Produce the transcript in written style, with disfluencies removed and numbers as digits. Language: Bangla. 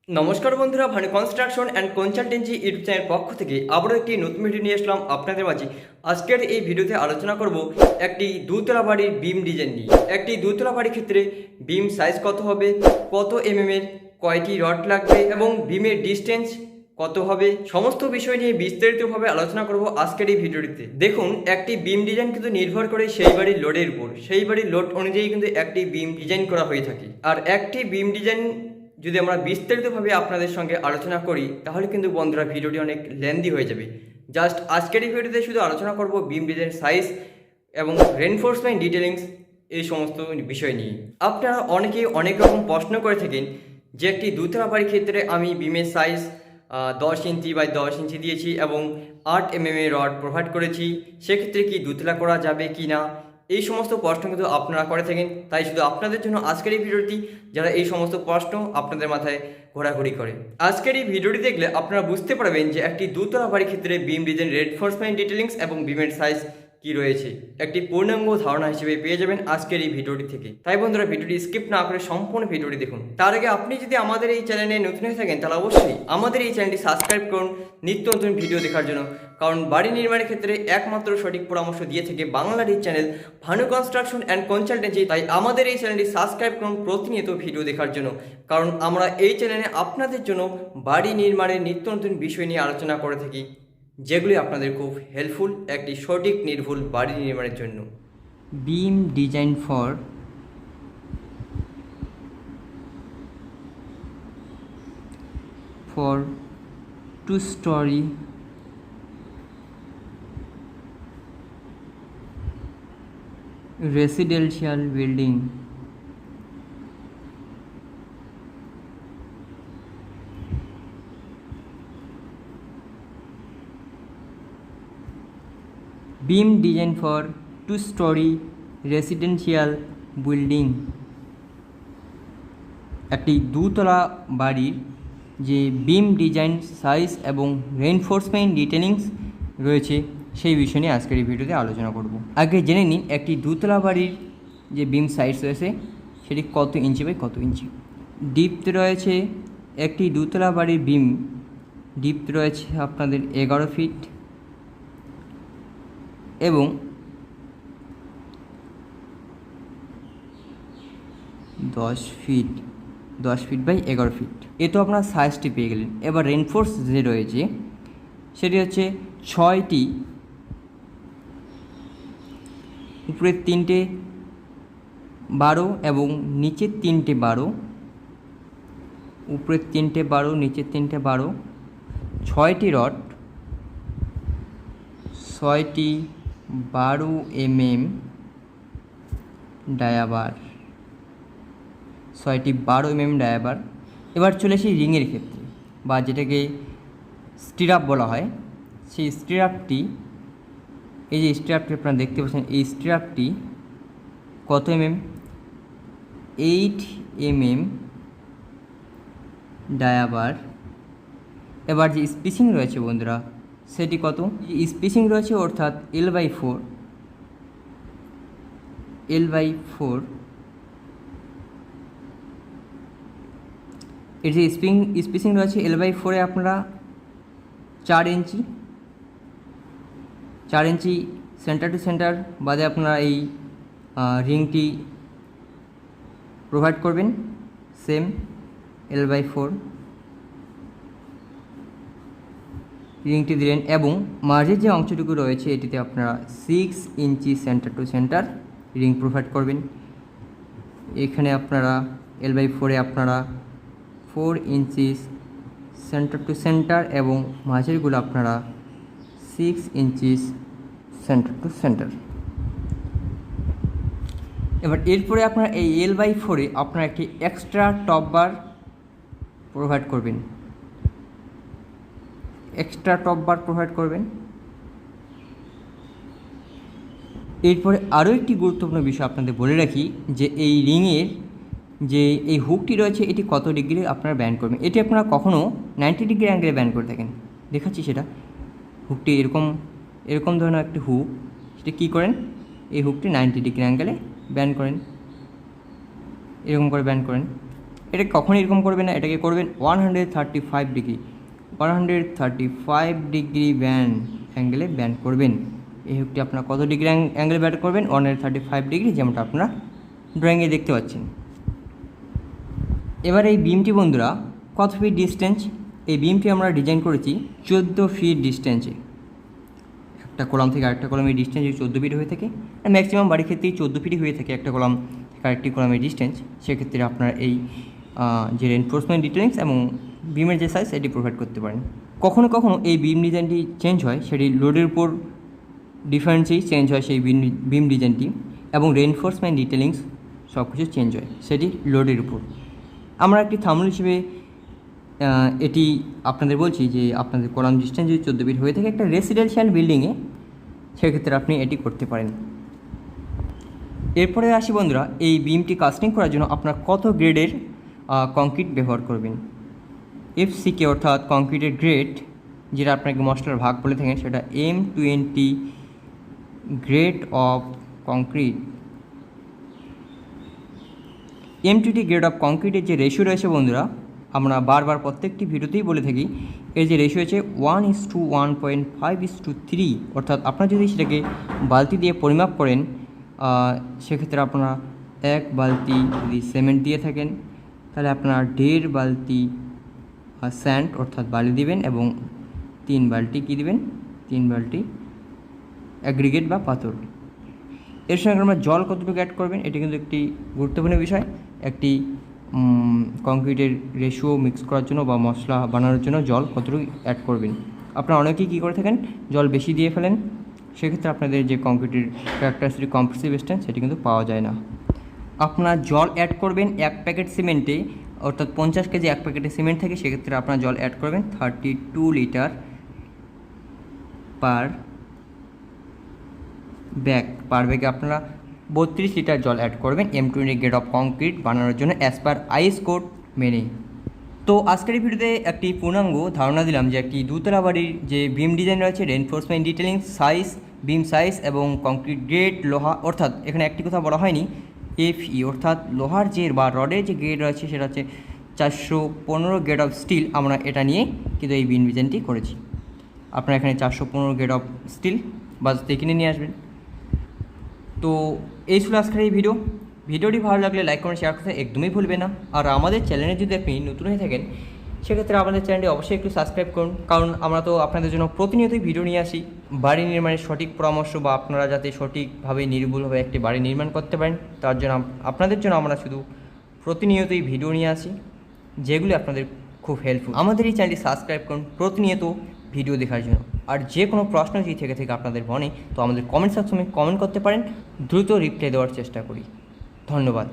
নমস্কার বন্ধুরা, Bhanu construction and consultancy YouTube channel পক্ষ থেকে আবারও একটি নতুন ভিডিও নিয়ে আসলাম আপনাদের মাঝে। আজকের এই ভিডিওতে আলোচনা করব একটি দুতলা বাড়ির বিম ডিজাইন নিয়ে। একটি দুতলা বাড়ির ক্ষেত্রে বিম সাইজ কত হবে, কত এর কয়টি রড লাগবে এবং বিমের ডিস্টেন্স কত হবে, সমস্ত বিষয় নিয়ে বিস্তারিতভাবে আলোচনা করব আজকের এই ভিডিওটিতে। দেখুন, একটি বিম ডিজাইন কিন্তু নির্ভর করে সেই বাড়ির লোডের উপর। সেই বাড়ির লোড অনুযায়ী কিন্তু একটি বিম ডিজাইন করা হয়ে থাকে। আর একটি বিম ডিজাইন যদি আমরা বিস্তারিতভাবে আপনাদের সঙ্গে আলোচনা করি তাহলে কিন্তু বন্ধুরা ভিডিওটি অনেক লেন্দি হয়ে যাবে। জাস্ট আজকের এই ভিডিওতে শুধু আলোচনা করব বিম ডিজাইন সাইজ এবং রেনফোর্সমেন্ট ডিটেলিংস, এই সমস্ত বিষয় নিয়ে। আপনারা অনেকেই অনেক রকম প্রশ্ন করে থাকেন যে একটি দুতলা বাড়ির ক্ষেত্রে আমি বিমের সাইজ 10 ইঞ্চি বাই 10 ইঞ্চি দিয়েছি এবং 8 এর রড প্রোভাইড করেছি, সেক্ষেত্রে কি দুতলা করা যাবে কি না, এই সমস্ত প্রশ্ন কিন্তু আপনারা করে থাকেন। তাই শুধু আপনাদের জন্য আজকের এই ভিডিওটি, যারা এই সমস্ত প্রশ্ন আপনাদের মাথায় ঘোরাঘুরি করে। আজকের এই ভিডিওটি দেখলে আপনারা বুঝতে পারবেন যে একটি দুতলা বাড়ির ক্ষেত্রে বিম ডিজাইন রেনফোর্সমেন্ট ডিটেলিংস এবং বিমের সাইজ কি রয়েছে, একটি পূর্ণাঙ্গ ধারণা হিসেবে পেয়ে যাবেন আজকের এই ভিডিওটি থেকে। তাই বন্ধুরা, ভিডিওটি স্কিপ না করে সম্পূর্ণ ভিডিওটি দেখুন। তার আগে আপনি যদি আমাদের এই চ্যানেলে নতুন হয়ে থাকেন তাহলে অবশ্যই আমাদের এই চ্যানেলটি সাবস্ক্রাইব করুন নিত্য নতুন ভিডিও দেখার জন্য। কারণ বাড়ি নির্মাণের ক্ষেত্রে একমাত্র সঠিক পরামর্শ দিয়ে থাকে বাংলার এই channel Bhanu construction and consultancy. তাই আমাদের এই চ্যানেলটি সাবস্ক্রাইব করুন প্রতিনিয়ত ভিডিও দেখার জন্য। কারণ আমরা এই চ্যানেলে আপনাদের জন্য বাড়ি নির্মাণের নিত্য নতুন বিষয় নিয়ে আলোচনা করে থাকি, যেগুলি আপনাদের খুব হেল্পফুল একটি সঠিক নির্ভুল বাড়ি নির্মাণের জন্য। beam design for two-story residential building. Beam design for two-story residential building. একটি দুতলা বাড়ির যে বিম ডিজাইন সাইজ এবং রেইনফোর্সমেন্ট ডিটেলিংস রয়েছে সেই বিষয় নিয়ে আজকের এই ভিডিওতে আলোচনা করব। আগে জেনে নিন একটি দুতলা বাড়ির যে বিম সাইজ রয়েছে সেটি কত ইঞ্চি বাই কত ইঞ্চি। ডিপথ রয়েছে, একটি দুতলা বাড়ির বিম ডিপথ রয়েছে আপনাদের 11 ফিট এবং 10 ফিট বাই 11 ফিট। এ তো আপনার সাইজটি পেয়ে গেলেন। এবার রেনফোর্স যে রয়েছে সেটি হচ্ছে 6টি, উপরের 3টে 12 এবং নিচের 3টে 12, উপরের 3টে 12 নিচের 3টে 12, 6টি রড, 6টি 12 ডায়াবার, 6টি 12 ডায়াবার। এবার চলে আসি রিংয়ের ক্ষেত্রে, বা যেটাকে স্টিরাপ বলা হয়। সেই স্টিরাপটি, এই যে স্টিরাপটি আপনারা দেখতে পাচ্ছেন, এই স্টিরাপটি কত 8 ডায়াবার। এবার যে স্পেসিং রয়েছে বন্ধুরা সেটি কত, স্পেসিং রয়েছে অর্থাৎ L/4 এর যে স্পেসিং রয়েছে L/4 আপনারা 4 ইঞ্চি সেন্টার টু সেন্টার বাদে আপনারা এই রিংটি প্রোভাইড করবেন। সেম L/4 রিংটি দিলেন এবং মাঝের যে অংশটুকু রয়েছে এটিতে আপনারা 6 inch centre to centre ring provide করবেন। এখানে আপনারা L/4 আপনারা 4 ইঞ্চি সেন্টার টু সেন্টার এবং মাঝেরগুলো আপনারা 6 ইঞ্চি সেন্টার টু সেন্টার। এবার এরপরে আপনারা এই L/4 আপনারা একটি এক্সট্রা টপ বার প্রোভাইড করবেন, এরপরে আরও একটি গুরুত্বপূর্ণ বিষয় আপনাদের বলে রাখি যে এই রিংয়ের যে এই হুকটি রয়েছে এটি কত ডিগ্রি আপনারা ব্যান্ড করবেন। এটি আপনারা কখনও 90 ডিগ্রি অ্যাঙ্গেলে ব্যান্ড করে থাকেন, দেখাচ্ছি সেটা। হুকটি এরকম ধরনের একটি হুক, সেটা কী করেন, এই হুকটি 90 ডিগ্রি অ্যাঙ্গেলে ব্যান্ড করেন, এরকম করে ব্যান্ড করেন। এটা কখনই এরকম করবেন না, এটাকে করবেন 135 ডিগ্রি, 135 ডিগ্রি অ্যাঙ্গেলে ব্যান্ড করবেন। এই হুকটি আপনার কত ডিগ্রি অ্যাঙ্গেলে ব্যান্ড করবেন? 135 ডিগ্রি, যেমনটা আপনারা ড্রয়িংয়ে দেখতে পাচ্ছেন। এবার এই বিমটি বন্ধুরা কত ফিট ডিস্টেন্স? এই বিমটি আমরা ডিজাইন করেছি 14 ফিট ডিস্টেন্সে। একটা কলাম থেকে আরেকটা কলামের ডিস্টেন্স 14 ফিট হয়ে থাকে, আর ম্যাক্সিমাম বাড়ির ক্ষেত্রেই 14 ফিটই হয়ে থাকে একটা কলাম থেকে আরেকটি কলামের ডিস্টেন্স। সেক্ষেত্রে আপনারা এই যে রেনফোর্সমেন্ট ডিটেলিংস এবং বিমের যে সাইজ এটি প্রোভাইড করতে পারেন। কখনো কখনো এই বিম ডিজাইনটি চেঞ্জ হয়, সেটি লোডের উপর ডিফারেন্সেই চেঞ্জ হয় সেই বিম ডিজাইনটি, এবং রেনফোর্সমেন্ট ডিটেলিংস সব কিছু চেঞ্জ হয় সেটি লোডের উপর। আমরা একটি থাম্বনেল হিসেবে এটি আপনাদের বলছি যে আপনাদের কলাম ডিস্টেন্স যদি 14 ফিট হয়ে থাকে একটা রেসিডেন্সিয়াল বিল্ডিংয়ে, সেক্ষেত্রে আপনি এটি করতে পারেন। এরপরে আসি বন্ধুরা, এই বিমটি কাস্টিং করার জন্য আপনার কত গ্রেডের কংক্রিট ব্যবহার করবেন। FCK অর্থাৎ কংক্রিটের গ্রেড, যেটা আপনাকে মশলার ভাগ বলে থাকেন, সেটা M20 grade of concrete. M20 grade of কংক্রিটের যে রেশিও রয়েছে বন্ধুরা, আমরা বারবার প্রত্যেকটি ভিডিওতেই বলে থাকি, এর যে রেশিও আছে 1:1.5:3, অর্থাৎ আপনারা যদি সেটাকে বালতি দিয়ে পরিমাপ করেন, সেক্ষেত্রে আপনারা 1 বালতি যদি সিমেন্ট দিয়ে থাকেন, তাহলে আপনারা 1.5 বালতি স্যান্ড অর্থাৎ বালি দিবেন, এবং 3 বালতি কী দিবেন? 3 বালতি অ্যাগ্রিগেট বা পাথর। এর সঙ্গে আমরা জল কতটুকু অ্যাড করবেন, এটি কিন্তু একটি গুরুত্বপূর্ণ বিষয়। একটি কংক্রিটের রেশিও মিক্স করার জন্য বা মশলা বানানোর জন্য জল কতটুকু অ্যাড করবেন। আপনারা অনেকেই কী করে থাকেন, জল বেশি দিয়ে ফেলেন, সেক্ষেত্রে আপনাদের যে কংক্রিটের ক্যারেক্টারিস্টিক কম্প্রেসিভ স্ট্রেংথ সেটি কিন্তু পাওয়া যায় না। আপনার জল অ্যাড করবেন 1 প্যাকেট সিমেন্টে, অর্থাৎ 50 কেজি 1 প্যাকেটে সিমেন্ট থাকে, সেক্ষেত্রে আপনার জল অ্যাড করবেন 32 লিটার পার ব্যাগে আপনারা 32 লিটার জল অ্যাড করবেন M20 গ্রেড অফ কংক্রিট বানানোর জন্য অ্যাজ পার আইএস কোড মেনে। তো আজকের এই ভিডিওতে একটি পূর্ণাঙ্গ ধারণা দিলাম যে একটি দুতলা বাড়ির যে বিম ডিজাইন রয়েছে, রেনফোর্সমেন্ট ডিটেলিং সাইজ, বিম সাইজ এবং কংক্রিট গ্রেড, লোহা, অর্থাৎ এখানে একটি কথা বলা হয়নি, FE অর্থাৎ লোহার যে বা রডের যে গ্রেড রয়েছে সেটা হচ্ছে 415 গ্রেড অফ স্টিল। আমরা এটা নিয়ে কিন্তু এই বিম ডিজাইনটি করেছি। আপনারা এখানে 415 গ্রেড অফ স্টিল বাজার থেকে কিনে নিয়ে আসবেন। তো এই ছিল আজকের এই ভিডিওটি ভালো লাগলে লাইক কমেন্ট শেয়ার করতে একদমই ভুলবেন না। আর আমাদের চ্যানেলে যদি আপনি নতুন হয়ে থাকেন, সেক্ষেত্রে আমাদের চ্যানেলটি অবশ্যই একটু সাবস্ক্রাইব করুন, কারণ আমরা তো আপনাদের জন্য প্রতিনিয়তই ভিডিও নিয়ে আসি বাড়ি নির্মাণের সঠিক পরামর্শ, বা আপনারা যাতে সঠিকভাবে নির্ভুলভাবে একটি বাড়ি নির্মাণ করতে পারেন, তার জন্য আপনাদের জন্য আমরা শুধু প্রতিনিয়তই ভিডিও নিয়ে আসি, যেগুলি আপনাদের খুব হেল্পফুল। আমাদের এই চ্যানেলটি সাবস্ক্রাইব করুন প্রতিনিয়ত ভিডিও দেখার জন্য। আর যে কোনো প্রশ্ন যদি থেকে আপনাদের মনে, তো আমাদের কমেন্ট সেকশনে কমেন্ট করতে পারেন, দ্রুত রিপ্লাই দেওয়ার চেষ্টা করি। ধন্যবাদ।